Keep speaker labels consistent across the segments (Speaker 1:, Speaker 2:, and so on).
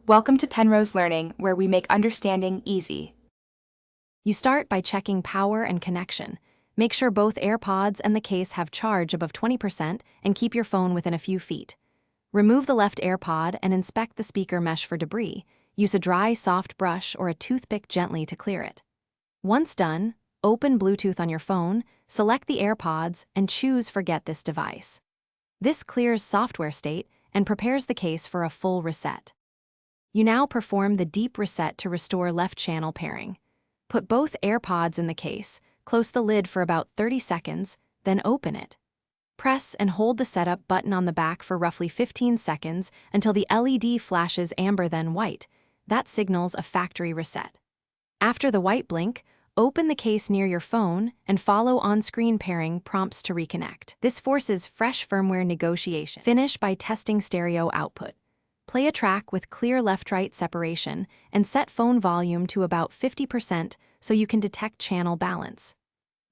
Speaker 1: Welcome to Penrose Learning, where we make understanding easy.
Speaker 2: You start by checking power and connection. Make sure both Airpods and the case have charge above 20% and keep your phone within a few feet. Remove the left Airpod and inspect the speaker mesh for debris. Use a dry, soft brush or a toothpick gently to clear it. Once done, open Bluetooth on your phone, select the Airpods, and choose Forget this device. This clears software state and prepares the case for a full reset. You now perform the deep reset to restore left channel pairing. Put both AirPods in the case, close the lid for about 30 seconds, then open it. Press and hold the setup button on the back for roughly 15 seconds until the LED flashes amber then white. That signals a factory reset. After the white blink, open the case near your phone and follow on-screen pairing prompts to reconnect. This forces fresh firmware negotiation. Finish by testing stereo output. Play a track with clear left-right separation and set phone volume to about 50% so you can detect channel balance.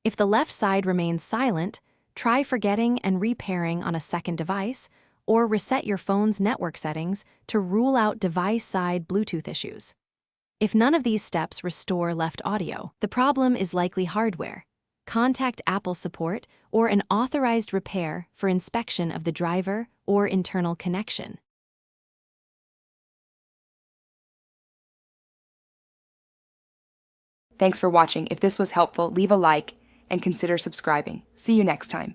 Speaker 2: If the left side remains silent, try forgetting and repairing on a second device, or reset your phone's network settings to rule out device-side Bluetooth issues. If none of these steps restore left audio, the problem is likely hardware. Contact Apple support or an authorized repair for inspection of the driver or internal connection.
Speaker 1: Thanks for watching. If this was helpful, leave a like and consider subscribing. See you next time.